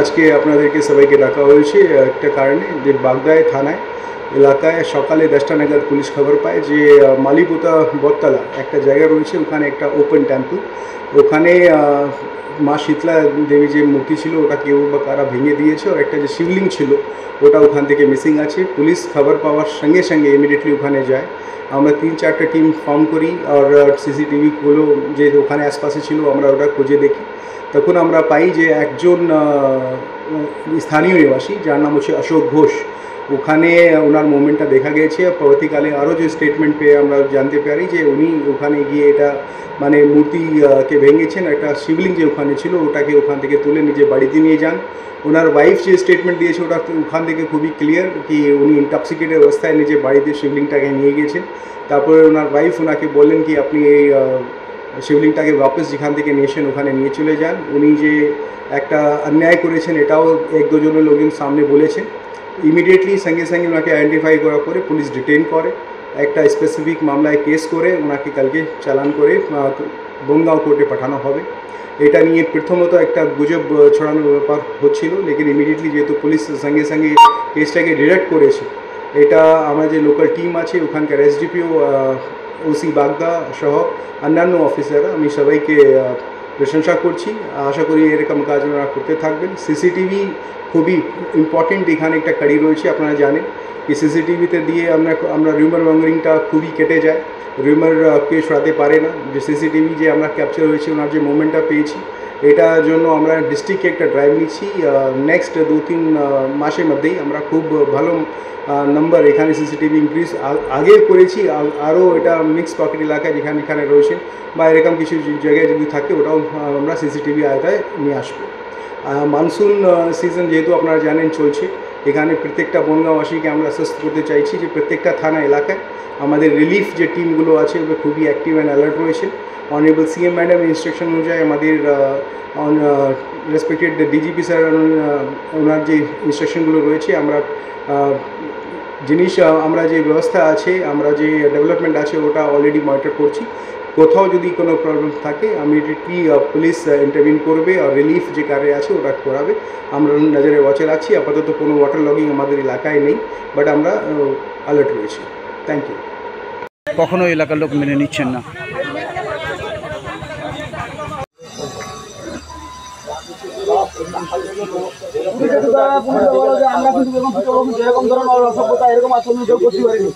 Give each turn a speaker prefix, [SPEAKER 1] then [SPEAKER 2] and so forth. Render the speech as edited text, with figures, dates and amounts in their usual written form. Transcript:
[SPEAKER 1] আজকে আপনাদেরকে সবাইকে ডাকা হয়েছে একটা কারণে যে বাগদায় থানায় এলাকায় সকালে 10টা নাগাদ পুলিশ খবর পায় যে মালিপুতা বটতলা একটা জায়গা রয়েছে, ওখানে একটা ওপেন টেম্পল, ওখানে মা শীতলা দেবী যে মূর্তি ছিল ওটা কেউ বা কারা ভেঙে দিয়েছে, আর একটা যে শিবলিঙ্গ ছিল ওটা ওখান থেকে মিসিং আছে। পুলিশ খবর পাওয়ার সঙ্গে সঙ্গে ইমিডিয়েটলি ওখানে যায়। আমরা 3-4টা টিম ফর্ম করি আর সিসিটিভিগুলো যে ওখানে আশপাশে ছিল আমরা ওটা খুঁজে দেখি। তখন আমরা পাই যে একজন স্থানীয় নিবাসী যার নাম হচ্ছে অশোক ঘোষ, ওখানে ওনার মুভমেন্টটা দেখা গেছে। পরবর্তীকালে আরও যে স্টেটমেন্ট পেয়ে আমরা জানতে পারি যে উনি ওখানে গিয়ে এটা মানে মূর্তিকে ভেঙেছেন, একটা শিবলিঙ্গ যে ওখানে ছিল ওটাকে ওখান থেকে তুলে নিজে বাড়িতে নিয়ে যান। ওনার ওয়াইফ যে স্টেটমেন্ট দিয়েছে ওটা ওখান থেকে খুবই ক্লিয়ার কি উনি ইনটক্সিকেটেড অবস্থায় নিজে বাড়িতে শিবলিঙ্গটাকে নিয়ে গিয়েছেন। তারপরে ওনার ওয়াইফ ওনাকে বললেন কি আপনি এই শিবলিঙ্গটাকে ওয়াপস যেখান থেকে নিয়েছেন ওখানে নিয়ে চলে যান। উনি যে একটা অন্যায় করেছেন এটাও 1-2 লোকজন সামনে বলেছেন। ইমিডিয়েটলি সঙ্গে সঙ্গে ওনাকে আইডেন্টিফাই করার পরে পুলিশ ডিটেইন করে, একটা স্পেসিফিক মামলায় কেস করে ওনাকে কালকে চালান করে বনগাঁও কোর্টে পাঠানো হবে। এটা নিয়ে প্রথমত একটা গুজব ছড়ানোর ব্যাপার হচ্ছিল, লেকিন ইমিডিয়েটলি যেহেতু পুলিশ সঙ্গে সঙ্গে কেসটাকে ডিরেক্ট করেছে, এটা আমার যে লোকাল টিম আছে ওখানকার এসডিপিও, ওসি বাগদা সহ অন্যান্য অফিসাররা, আমি সবাইকে প্রশংসা করছি। আশা করি এরকম কাজ ওনারা করতে থাকবেন। সিসিটিভি খুবই ইম্পর্টেন্ট এখানে একটা কাড়ি রয়েছে। আপনারা জানেন কি সিসিটিভিতে দিয়ে আমরা রিউমার মঙ্গারিংটা খুবই কেটে যায়, রিউমার কে সরাতে পারে না। যে সিসিটিভি যে আমরা ক্যাপচার হয়েছে ওনার যে মুভমেন্টটা পেয়েছি এটার জন্য আমরা ডিস্ট্রিক্টে একটা ড্রাইভ নিচ্ছি। নেক্সট 2-3 মাসের মধ্যেই আমরা খুব ভালো নাম্বার এখানে সিসিটিভি ইনক্রিজ আগে করেছি। আরও এটা মিক্স পকেট এলাকায় যেখানে রয়েছে বা এরকম কিছু জায়গায় যদি থাকে ওটাও আমরা সিসিটিভি আয়তায় নিয়ে আসবো। মানসুন সিজন যেহেতু আপনারা জানেন চলছে, এখানে প্রত্যেকটা বনগাঁওবাসীকে আমরা আশ্বস্ত করতে চাইছি যে প্রত্যেকটা থানা এলাকায় আমাদের রিলিফ যে টিমগুলো আছে ওগুলো খুবই অ্যাক্টিভ অ্যান্ড অ্যালার্ট রয়েছে। অনারেবল সিএম ম্যাডাম ইনস্ট্রাকশন অনুযায়ী আমাদের রেসপেক্টেড ডিজিপি স্যার ওনার যে ইনস্ট্রাকশনগুলো রয়েছে আমরা আমরা যে ব্যবস্থা আছে, আমরা যে ডেভেলপমেন্ট আছে ওটা অলরেডি মনিটর করছি। কোথাও যদি কোনো প্রবলেম থাকে ইমিডিয়েটলি পুলিশ ইন্টারভিউ করবে আর রিলিফ যে কার্য আছে ওটা করাবে। আমরা নজরে ওয়াচে রাখছি। আপাতত কোনো ওয়াটার লগিং আমাদের এলাকায় নেই, বাট আমরা অ্যালার্ট রয়েছি। Thank you.
[SPEAKER 2] কখনো এলাকার লোক মেনে নিচ্ছেন না?
[SPEAKER 3] আমরা কিন্তু যেরকম ধরনের অসভ্যতা এরকম আচরণ কেউ করতে পারিনি।